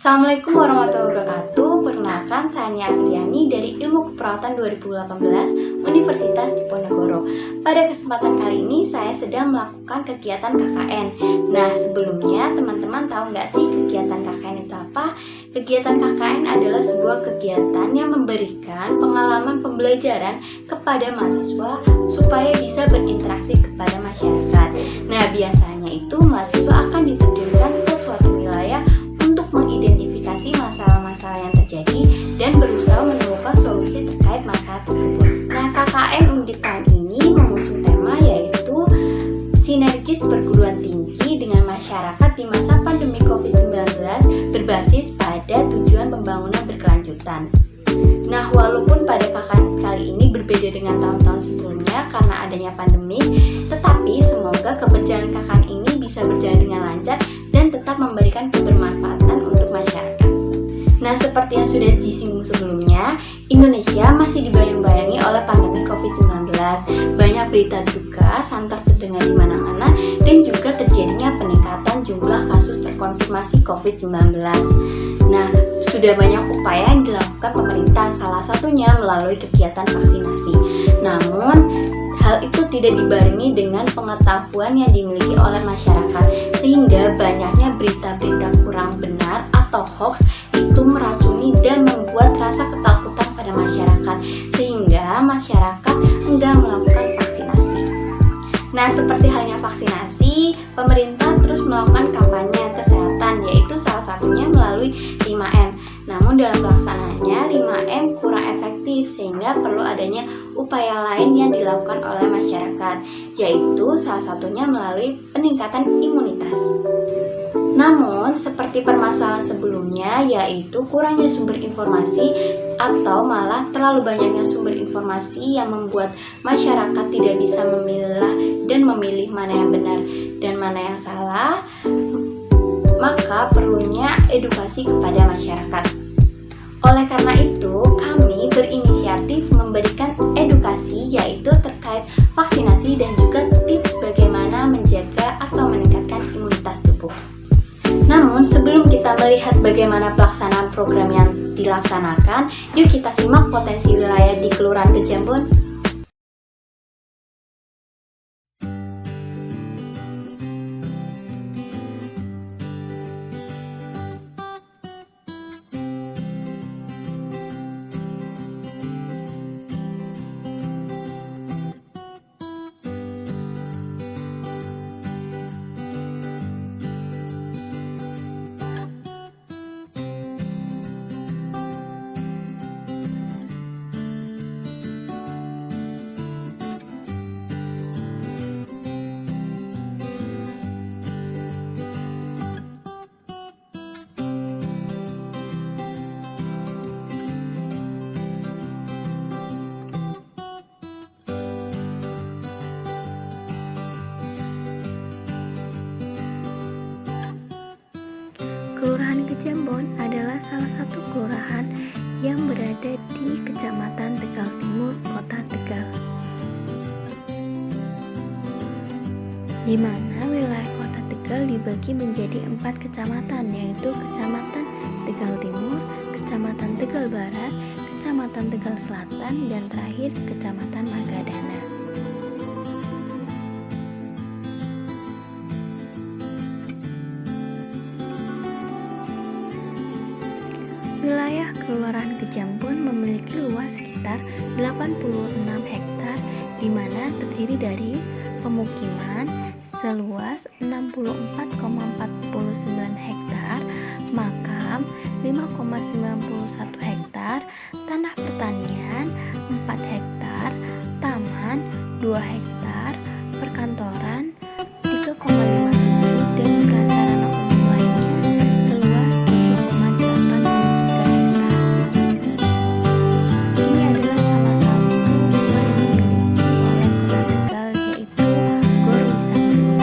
Assalamualaikum warahmatullahi wabarakatuh. Perkenalkan, saya Nia Apriani dari Ilmu Keperawatan 2018 Universitas Diponegoro. Pada kesempatan kali ini saya sedang melakukan kegiatan KKN. Nah, sebelumnya teman-teman tahu nggak sih kegiatan KKN itu apa? Kegiatan KKN adalah sebuah kegiatan yang memberikan pengalaman pembelajaran kepada mahasiswa supaya bisa berinteraksi kepada masyarakat. Nah, biasanya itu mahasiswa akan diterjunkan ke suatu wilayah untuk mengidentifikasi masalah-masalah yang terjadi dan berusaha menemukan solusi terkait masalah tersebut. Nah, KKN Undip tahun ini mengusung tema yaitu sinergis perguruan tinggi dengan masyarakat di masa pandemi COVID-19 berbasis pada tujuan pembangunan berkelanjutan. Nah, walaupun pada KKN kali ini berbeda dengan tahun-tahun sebelumnya karena adanya pandemi, tetapi semoga keberjalanan KKN ini bisa berjalan dengan lancar dan tetap memberikan kebermanfaatan untuk masyarakat. Nah, seperti yang sudah disinggung sebelumnya, Indonesia masih dibayang-bayangi oleh pandemi COVID-19. Banyak berita duka santer terdengar di mana-mana dan juga terjadinya peningkatan jumlah kasus terkonfirmasi COVID-19. Nah, sudah banyak upaya yang dilakukan pemerintah, salah satunya melalui kegiatan vaksinasi. Namun, hal itu tidak dibarengi dengan pengetahuan yang dimiliki oleh masyarakat, sehingga banyaknya berita-berita kurang benar atau hoax itu meracuni dan membuat rasa ketakutan pada masyarakat, sehingga masyarakat enggan melakukan vaksinasi. Nah, seperti halnya vaksinasi, pemerintah terus melakukan kampanye kesehatan, yaitu salah satunya melalui 5M. Namun dalam pelaksanaannya 5M kurang efektif, sehingga perlu adanya upaya lain yang dilakukan oleh masyarakat, yaitu salah satunya melalui peningkatan imunitas. Namun, seperti permasalahan sebelumnya, yaitu kurangnya sumber informasi atau malah terlalu banyaknya sumber informasi yang membuat masyarakat tidak bisa memilah dan memilih mana yang benar dan mana yang salah, maka perlunya edukasi kepada masyarakat. Oleh karena itu, kami berinisiatif memberikan edukasi yaitu terkait vaksinasi dan juga tips bagaimana menjaga atau meningkatkan imunitas tubuh. Namun, sebelum kita melihat bagaimana pelaksanaan program yang dilaksanakan, yuk kita simak potensi wilayah di Kelurahan Kejambon. Kelurahan Kejambon adalah salah satu kelurahan yang berada di Kecamatan Tegal Timur, Kota Tegal, di mana wilayah Kota Tegal dibagi menjadi 4 kecamatan, yaitu Kecamatan Tegal Timur, Kecamatan Tegal Barat, Kecamatan Tegal Selatan, dan terakhir Kecamatan Margadana. Wilayah Kelurahan Kejambon memiliki luas sekitar 86 hektar, di mana terdiri dari pemukiman seluas 64,49 hektar, makam 5,91 hektar, tanah pertanian 4 hektar, taman 2 hektar, perkantoran 3,57 dan prasarana umum lainnya seluas 7,83 hektar. Ini adalah salah satu rumah yang dimiliki oleh Kota Tegal, yaitu Gor Wisangeni.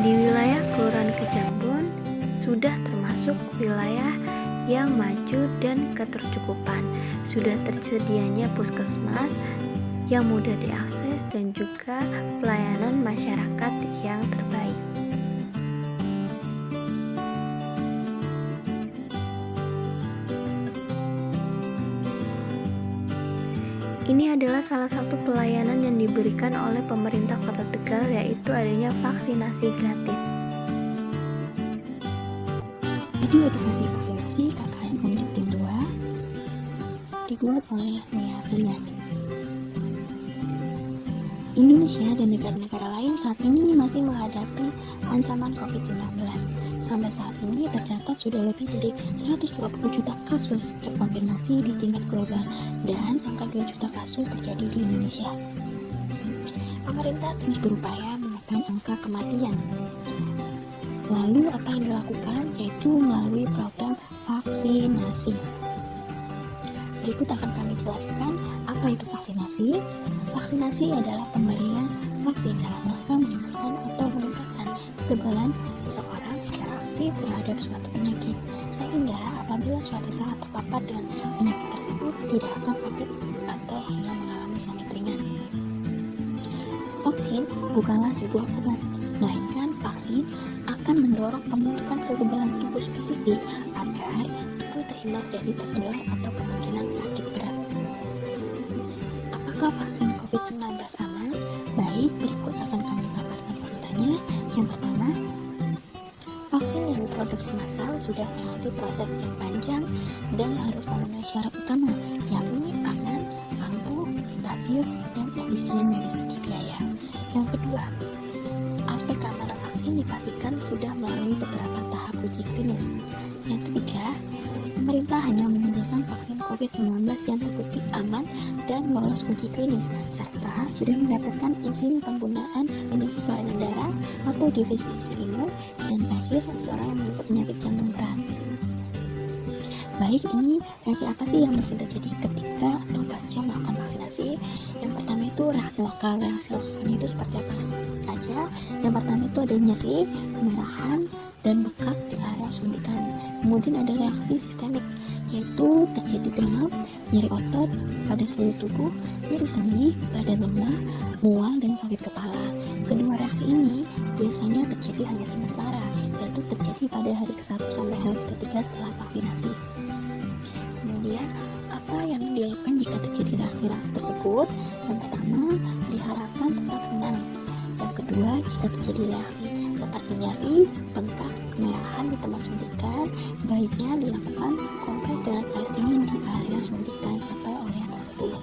Di wilayah Kelurahan Kejambon sudah termasuk wilayah yang maju dan ketercukupan. Sudah tersedianya puskesmas yang mudah diakses dan juga pelayanan masyarakat yang terbaik. Ini adalah salah satu pelayanan yang diberikan oleh pemerintah Kota Tegal, yaitu adanya vaksinasi gratis. Video edukasi vaksinasi KKN Unit Tim 2 dibuat oleh Nia Apriliani. Indonesia dan negara-negara lain saat ini masih menghadapi ancaman COVID-19. Sampai saat ini tercatat sudah lebih dari 120 juta kasus terkonfirmasi di tingkat global dan angka 2 juta kasus terjadi di Indonesia. Pemerintah terus berupaya menekan angka kematian. Lalu apa yang dilakukan? Yaitu melalui program vaksinasi. Berikut akan kami jelaskan apa itu vaksinasi. Vaksinasi adalah pemberian vaksin dalam rangka menimbulkan atau meningkatkan kekebalan seseorang secara aktif terhadap suatu penyakit, sehingga apabila suatu saat terpapar dengan penyakit tersebut tidak akan sakit atau hanya mengalami sakit ringan. Vaksin bukanlah sebuah obat, melainkan vaksin akan mendorong pembentukan kekebalan tubuh spesifik agar tubuh terhindar dari tertular atau kemungkinan sakit berat. Apakah vaksin COVID-19 aman? Baik, berikut akan kami paparkan faktanya. Yang pertama, vaksin yang diproduksi massal sudah melewati proses yang panjang dan harus memenuhi syarat utama, yakni aman, ampuh, stabil, dan efisien dari segi biaya. Yang kedua, aspek keamanan vaksin dipastikan sudah melalui beberapa tahap uji klinis. Yang ketiga, pemerintah hanya menyediakan vaksin COVID-19 yang terbukti aman dan lolos uji klinis, serta sudah mendapatkan izin penggunaan indikasi kelainan darah atau defisiensi imun, dan terakhir, seorang yang memiliki penyakit jantung berat. Baik, ini reaksi apa sih yang mungkin terjadi ketika atau pasca melakukan vaksinasi? Yang pertama itu reaksi lokal. Reaksi lokalnya itu seperti apa saja? Yang pertama itu ada nyeri, kemerahan, dan bekat di area suntikan. Kemudian ada reaksi sistemik, yaitu terjadi demam, nyeri otot pada seluruh tubuh, nyeri sendi, badan lemah, mual, dan sakit kepala. Kedua reaksi ini biasanya terjadi hanya sementara, yaitu terjadi pada hari ke-1 sampai hari ke-3 setelah vaksinasi. Kemudian, apa yang dilakukan jika terjadi reaksi-reaksi tersebut? Yang pertama, diharapkan tetap tenang. Yang kedua, jika terjadi reaksi seperti nyeri, bengkak, kemerahan di tempat suntikan, baiknya dilakukan kompres dengan air dingin di area suntikan atau area tersebut.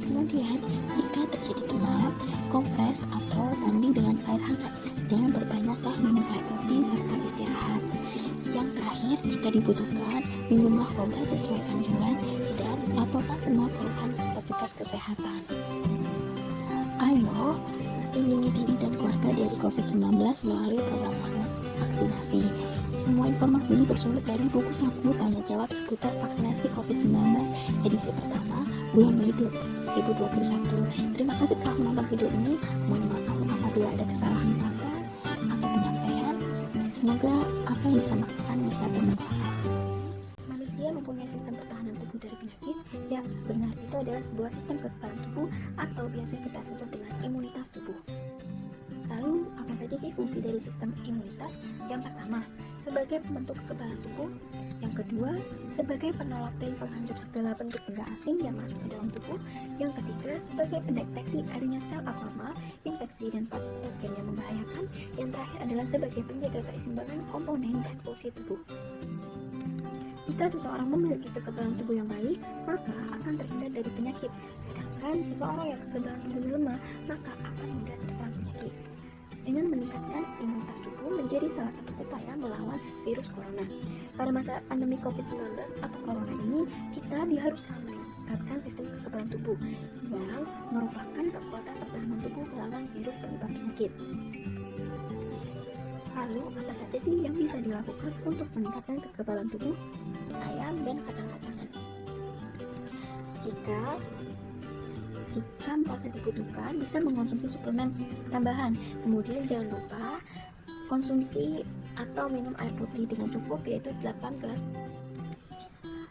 Kemudian, jika terjadi demam, kompres atau mandi dengan air hangat dan berbanyaklah minum air putih serta istirahat. Yang terakhir, jika dibutuhkan, minumlah obat sesuai anjuran dan laporkan semua keluhan ke petugas kesehatan. Ayo, lindungi diri dan keluarga dari COVID-19 melalui program vaksinasi. Semua informasi bersumber dari buku saku tanya jawab seputar vaksinasi COVID-19 edisi pertama bulan Mei 2021. Terima kasih telah menonton video ini. Mohon maaf apabila ada kesalahan kata atau penyampaian. Semoga apa yang disampaikan bisa bermanfaat. Manusia mempunyai sistem pertahanan tubuh dari penyakit yang sebenarnya itu adalah sebuah sistem kekebalan tubuh atau biasa kita sebut dengan imunitas tubuh. Lalu, apa saja sih fungsi dari sistem imunitas? Yang pertama, sebagai pembentuk kekebalan tubuh. Yang kedua, sebagai penolak dan penghancur segala bentuk benda asing yang masuk ke dalam tubuh. Yang ketiga, sebagai pendeteksi adanya sel abnormal, infeksi, dan patogen yang membahayakan. Yang terakhir adalah sebagai penjaga keseimbangan komponen dan fungsi tubuh. Jika seseorang memiliki kekebalan tubuh yang baik, maka akan terhindar dari penyakit. Sedangkan seseorang yang kekebalan tubuhnya lemah, maka akan mudah terserang penyakit. Dengan meningkatkan imunitas tubuh menjadi salah satu upaya melawan virus corona. Pada masa pandemi COVID-19 atau corona ini, kita diharuskan meningkatkan sistem kekebalan tubuh yang merupakan kekuatan pertahanan tubuh melawan virus penyebab penyakit. Lalu, apa saja sih yang bisa dilakukan untuk meningkatkan kekebalan tubuh? Ayam dan kacang-kacangan. Jika merasa dibutuhkan, bisa mengkonsumsi suplemen tambahan. Kemudian jangan lupa konsumsi atau minum air putih dengan cukup, yaitu 8 gelas.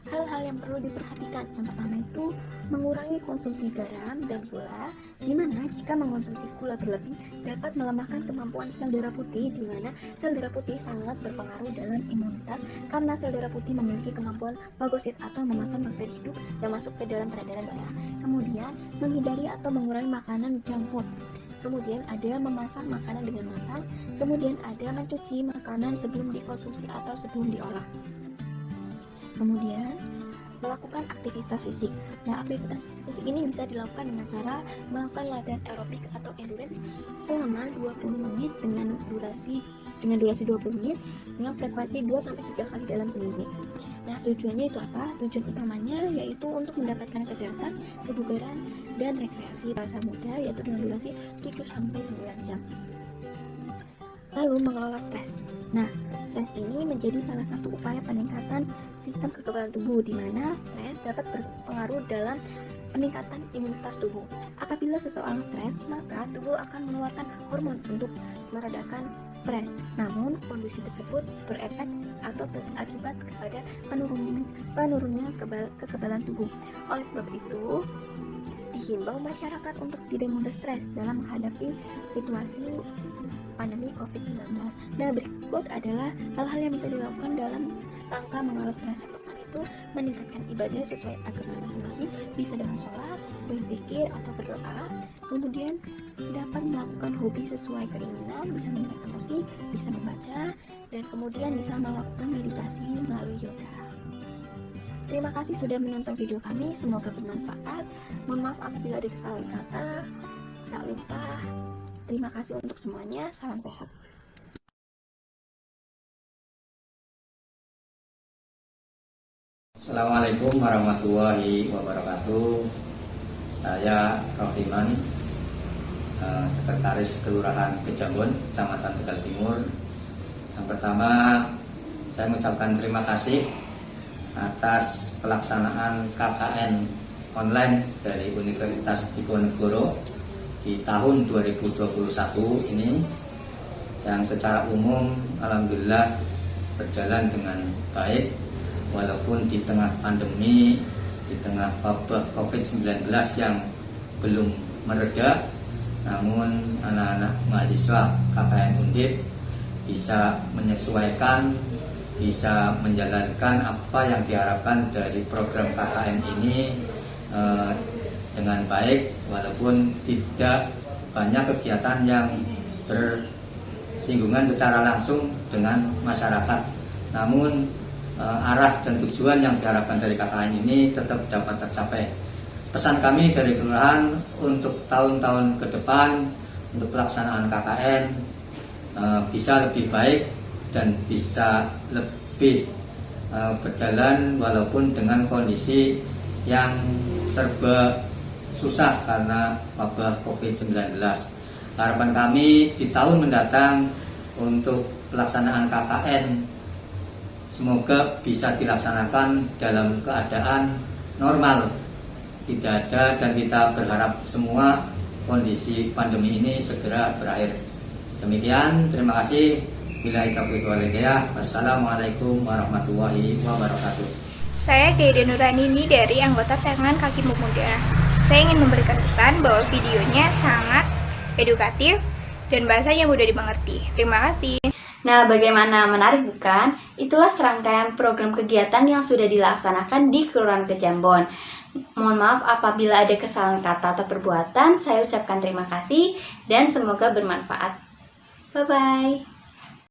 hal-hal yang perlu diperhatikan. Yang pertama itu mengurangi konsumsi garam dan gula, di mana jika mengonsumsi gula berlebih dapat melemahkan kemampuan sel darah putih, di mana sel darah putih sangat berpengaruh dalam imunitas karena sel darah putih memiliki kemampuan fagosit atau memakan bakteri hidup yang masuk ke dalam peredaran darah. Kemudian menghindari atau mengurangi makanan junk food. Kemudian ada memasak makanan dengan matang. Kemudian ada mencuci makanan sebelum dikonsumsi atau sebelum diolah. Kemudian melakukan aktivitas fisik. Nah, aktivitas fisik ini bisa dilakukan dengan cara melakukan latihan aerobik atau endurance selama 20 menit dengan durasi 20 menit dengan frekuensi 2-3 kali dalam seminggu. Nah, tujuannya itu apa? Tujuan utamanya yaitu untuk mendapatkan kesehatan, kebugaran, dan rekreasi masa muda, yaitu dengan durasi 7-9 jam. Lalu mengelola stres. Nah, stres ini menjadi salah satu upaya peningkatan sistem kekebalan tubuh, di mana stres dapat berpengaruh dalam peningkatan imunitas tubuh. Apabila seseorang stres, maka tubuh akan mengeluarkan hormon untuk meredakan stres. Namun, kondisi tersebut berefek atau berakibat kepada penurunnya kekebalan tubuh. Oleh sebab itu, dihimbau masyarakat untuk tidak mudah stres dalam menghadapi situasi pandemi COVID-19. Nah, berikut adalah hal-hal yang bisa dilakukan dalam rangka mengelola stres. Yang pertama itu meningkatkan ibadah sesuai agama masing-masing, bisa dengan sholat, berzikir, atau berdoa. Kemudian dapat melakukan hobi sesuai keinginan, bisa meningkatkan musik, bisa membaca, dan kemudian bisa melakukan meditasi melalui yoga. Terima kasih sudah menonton video kami, semoga bermanfaat. Mohon maaf apabila ada kesalahan kata. Tak lupa, terima kasih untuk semuanya, salam sehat. Assalamualaikum warahmatullahi wabarakatuh. Saya Rohiman, Sekretaris Kelurahan Kejambon, Kecamatan Tegal Timur. Yang pertama, saya mengucapkan terima kasih atas pelaksanaan KKN online dari Universitas Diponegoro di tahun 2021 ini, yang secara umum alhamdulillah berjalan dengan baik. Walaupun di tengah pandemi, di tengah wabah COVID-19 yang belum mereda, namun anak-anak mahasiswa KKN Undip bisa menyesuaikan, bisa menjalankan apa yang diharapkan dari program KKN ini dengan baik, walaupun tidak banyak kegiatan yang bersinggungan secara langsung dengan masyarakat. Namun arah dan tujuan yang diharapkan dari KKN ini tetap dapat tercapai. Pesan kami dari kelurahan untuk tahun-tahun ke depan, untuk pelaksanaan KKN bisa lebih baik dan bisa lebih berjalan walaupun dengan kondisi yang serba susah karena wabah COVID-19. Harapan kami di tahun mendatang untuk pelaksanaan KKN semoga bisa dilaksanakan dalam keadaan normal, tidak ada, dan kita berharap semua kondisi pandemi ini segera berakhir. Demikian, terima kasih. Billahi taufiq wal hidayah. Wassalamualaikum warahmatullahi wabarakatuh. Saya Dede Nuranini dari anggota Tangan Kaki Pemuda. Saya ingin memberikan pesan bahwa videonya sangat edukatif dan bahasanya mudah dimengerti. Terima kasih. Nah, bagaimana menarik bukan? Itulah serangkaian program kegiatan yang sudah dilaksanakan di Kelurahan Kejambon. Mohon maaf apabila ada kesalahan kata atau perbuatan. Saya ucapkan terima kasih dan semoga bermanfaat. Bye-bye.